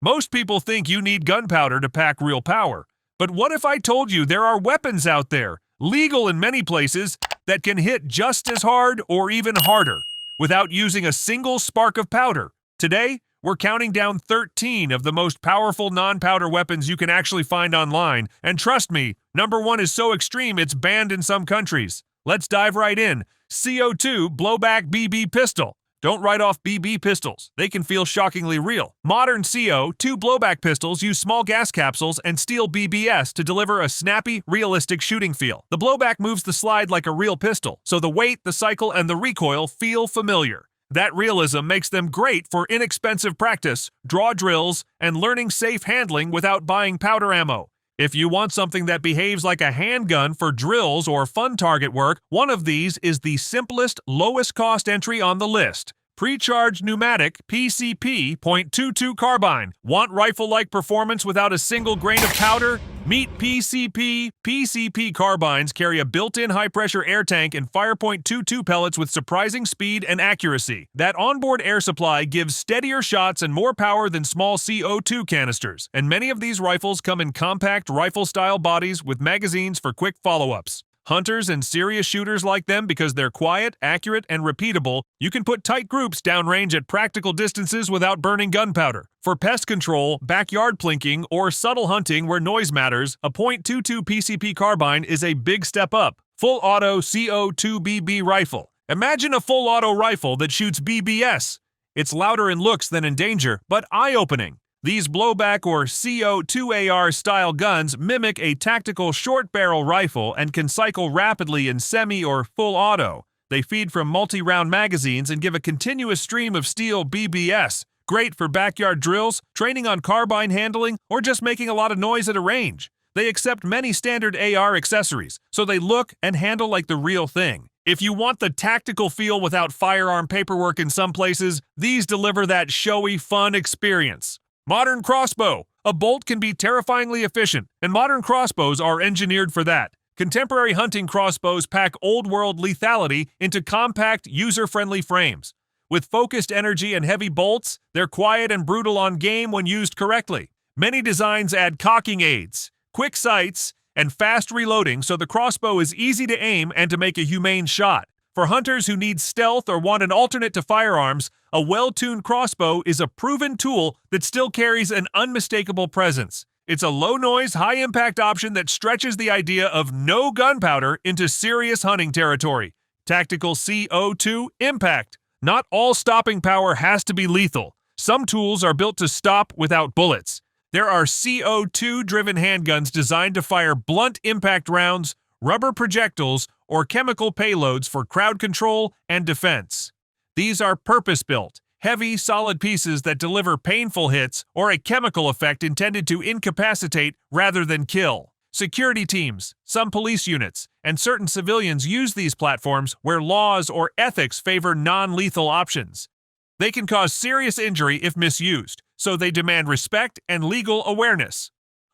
Most people think you need gunpowder to pack real power. But what if I told you there are weapons out there, legal in many places, that can hit just as hard or even harder without using a single spark of powder? Today, we're counting down 13 of the most powerful non-powder weapons you can actually find online, and trust me, number 1 is so extreme it's banned in some countries. Let's dive right in. CO2 Blowback BB Pistol. Don't write off BB pistols. They can feel shockingly real. Modern CO2 blowback pistols use small gas capsules and steel BBS to deliver a snappy, realistic shooting feel. The blowback moves the slide like a real pistol, so the weight, the cycle, and the recoil feel familiar. That realism makes them great for inexpensive practice, draw drills, and learning safe handling without buying powder ammo. If you want something that behaves like a handgun for drills or fun target work, one of these is the simplest, lowest cost entry on the list. Pre-charged pneumatic PCP .22 carbine. Want rifle-like performance without a single grain of powder? Meet PCP. PCP carbines carry a built-in high-pressure air tank and fire .22 pellets with surprising speed and accuracy. That onboard air supply gives steadier shots and more power than small CO2 canisters. And many of these rifles come in compact rifle-style bodies with magazines for quick follow-ups. Hunters and serious shooters like them because they're quiet, accurate, and repeatable. You can put tight groups downrange at practical distances without burning gunpowder. For pest control, backyard plinking, or subtle hunting where noise matters, a .22 PCP carbine is a big step up. Full auto CO2BB rifle. Imagine a full auto rifle that shoots BBS. It's louder in looks than in danger, but eye-opening. These blowback or CO2AR style guns mimic a tactical short barrel rifle and can cycle rapidly in semi or full auto. They feed from multi-round magazines and give a continuous stream of steel BBS, great for backyard drills, training on carbine handling, or just making a lot of noise at a range. They accept many standard AR accessories, so they look and handle like the real thing. If you want the tactical feel without firearm paperwork in some places, these deliver that showy, fun experience. Modern crossbow. A bolt can be terrifyingly efficient, and modern crossbows are engineered for that. Contemporary hunting crossbows pack old-world lethality into compact, user-friendly frames. With focused energy and heavy bolts, they're quiet and brutal on game when used correctly. Many designs add cocking aids, quick sights, and fast reloading so the crossbow is easy to aim and to make a humane shot. For hunters who need stealth or want an alternate to firearms, a well-tuned crossbow is a proven tool that still carries an unmistakable presence. It's a low-noise, high-impact option that stretches the idea of no gunpowder into serious hunting territory. Tactical CO2 Impact. Not all stopping power has to be lethal. Some tools are built to stop without bullets. There are CO2-driven handguns designed to fire blunt impact rounds, rubber projectiles, or chemical payloads for crowd control and defense. These are purpose-built, heavy, solid pieces that deliver painful hits or a chemical effect intended to incapacitate rather than kill. Security teams, some police units, and certain civilians use these platforms where laws or ethics favor non-lethal options. They can cause serious injury if misused, so they demand respect and legal awareness.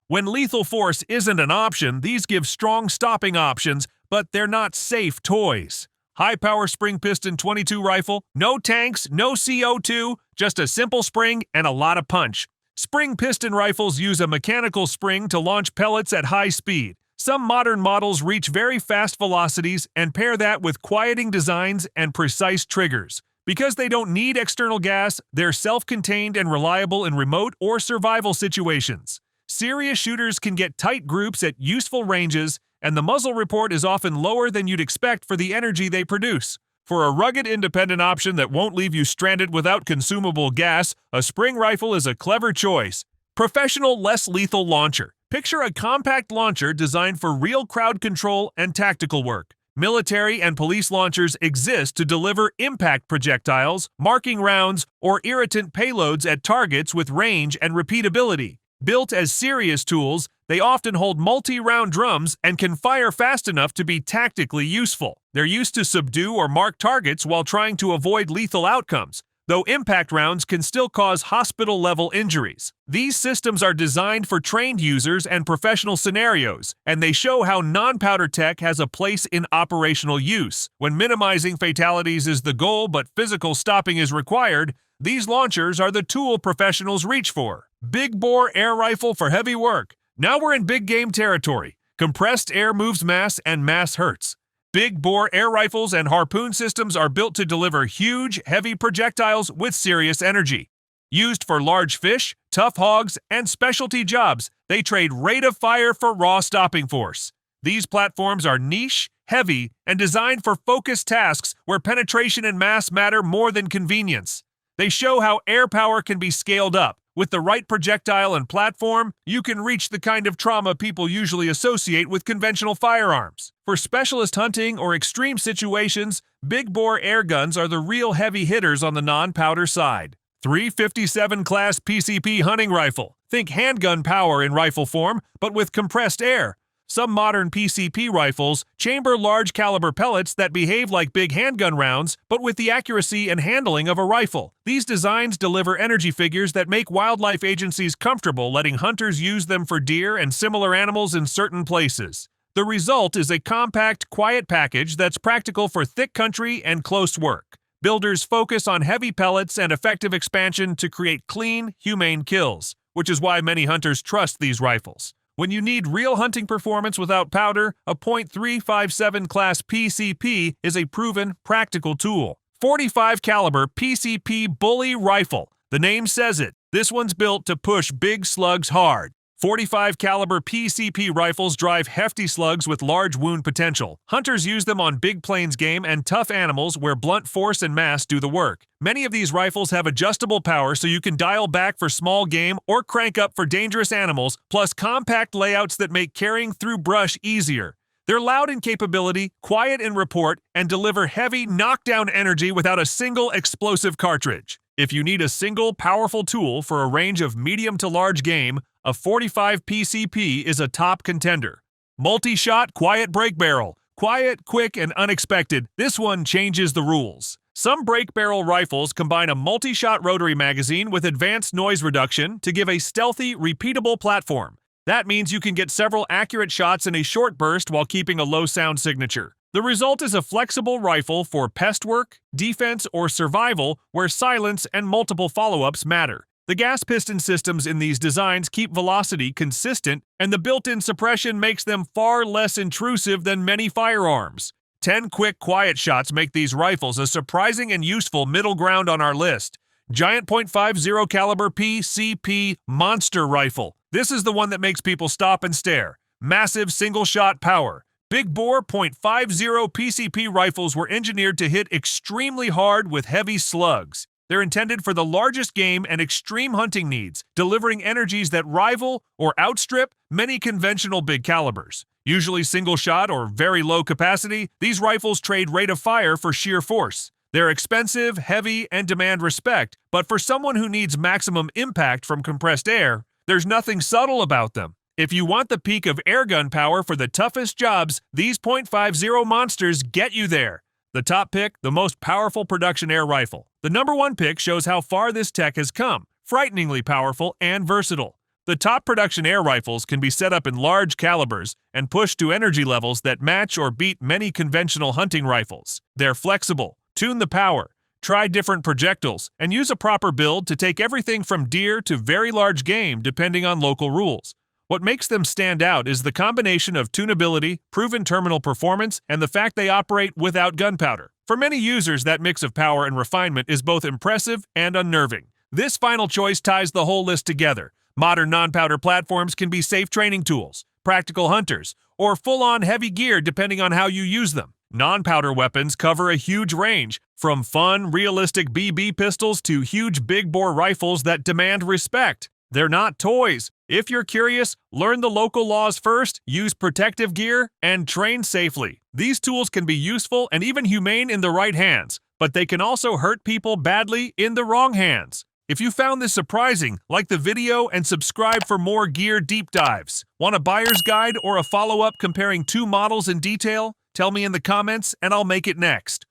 When lethal force isn't an option, these give strong stopping options, but they're not safe toys. High-power spring piston .22 rifle, no tanks, no CO2, just a simple spring and a lot of punch. Spring piston rifles use a mechanical spring to launch pellets at high speed. Some modern models reach very fast velocities and pair that with quieting designs and precise triggers. Because they don't need external gas, they're self-contained and reliable in remote or survival situations. Serious shooters can get tight groups at useful ranges, and the muzzle report is often lower than you'd expect for the energy they produce. For a rugged independent option that won't leave you stranded without consumable gas, a spring rifle is a clever choice. Professional, less lethal launcher. Picture a compact launcher designed for real crowd control and tactical work. Military and police launchers exist to deliver impact projectiles, marking rounds, or irritant payloads at targets with range and repeatability. Built as serious tools, they often hold multi-round drums and can fire fast enough to be tactically useful. They're used to subdue or mark targets while trying to avoid lethal outcomes, though impact rounds can still cause hospital-level injuries. These systems are designed for trained users and professional scenarios, and they show how non-powder tech has a place in operational use. When minimizing fatalities is the goal but physical stopping is required, these launchers are the tool professionals reach for. Big bore air rifle for heavy work. Now we're in big game territory. Compressed air moves mass and mass hurts. Big bore air rifles and harpoon systems are built to deliver huge, heavy projectiles with serious energy. Used for large fish, tough hogs, and specialty jobs, they trade rate of fire for raw stopping force. These platforms are niche, heavy, and designed for focused tasks where penetration and mass matter more than convenience. They show how air power can be scaled up. With the right projectile and platform, you can reach the kind of trauma people usually associate with conventional firearms. For specialist hunting or extreme situations, big-bore air guns are the real heavy hitters on the non-powder side. 357 class PCP hunting rifle. Think handgun power in rifle form, but with compressed air. Some modern PCP rifles chamber large caliber pellets that behave like big handgun rounds, but with the accuracy and handling of a rifle. These designs deliver energy figures that make wildlife agencies comfortable letting hunters use them for deer and similar animals in certain places. The result is a compact, quiet package that's practical for thick country and close work. Builders focus on heavy pellets and effective expansion to create clean, humane kills, which is why many hunters trust these rifles. When you need real hunting performance without powder, a .357 class PCP is a proven, practical tool. 45 caliber PCP Bully Rifle. The name says it. This one's built to push big slugs hard. 45 caliber PCP rifles drive hefty slugs with large wound potential. Hunters use them on big plains game and tough animals where blunt force and mass do the work. Many of these rifles have adjustable power so you can dial back for small game or crank up for dangerous animals, plus compact layouts that make carrying through brush easier. They're loud in capability, quiet in report, and deliver heavy knockdown energy without a single explosive cartridge. If you need a single, powerful tool for a range of medium to large game, a 45 PCP is a top contender. Multi-shot quiet break barrel. Quiet, quick, and unexpected. This one changes the rules. Some break barrel rifles combine a multi-shot rotary magazine with advanced noise reduction to give a stealthy, repeatable platform. That means you can get several accurate shots in a short burst while keeping a low sound signature. The result is a flexible rifle for pest work, defense, or survival where silence and multiple follow-ups matter. The gas piston systems in these designs keep velocity consistent, and the built-in suppression makes them far less intrusive than many firearms. 10 quick, quiet shots make these rifles a surprising and useful middle ground on our list. Giant .50 caliber PCP Monster Rifle. This is the one that makes people stop and stare. Massive single-shot power. Big bore .50 PCP rifles were engineered to hit extremely hard with heavy slugs. They're intended for the largest game and extreme hunting needs, delivering energies that rival or outstrip many conventional big calibers. Usually single-shot or very low capacity, these rifles trade rate of fire for sheer force. They're expensive, heavy, and demand respect, but for someone who needs maximum impact from compressed air, there's nothing subtle about them. If you want the peak of airgun power for the toughest jobs, these .50 monsters get you there. The top pick, the most powerful production air rifle. The number one pick shows how far this tech has come, frighteningly powerful and versatile. The top production air rifles can be set up in large calibers and pushed to energy levels that match or beat many conventional hunting rifles. They're flexible. Tune the power. Try different projectiles, and use a proper build to take everything from deer to very large game depending on local rules. What makes them stand out is the combination of tunability, proven terminal performance, and the fact they operate without gunpowder. For many users, that mix of power and refinement is both impressive and unnerving. This final choice ties the whole list together. Modern non-powder platforms can be safe training tools, practical hunters, or full-on heavy gear depending on how you use them. Non-powder weapons cover a huge range, from fun, realistic BB pistols to huge big-bore rifles that demand respect. They're not toys. If you're curious, learn the local laws first, use protective gear, and train safely. These tools can be useful and even humane in the right hands, but they can also hurt people badly in the wrong hands. If you found this surprising, like the video and subscribe for more gear deep dives. Want a buyer's guide or a follow-up comparing two models in detail? Tell me in the comments and I'll make it next.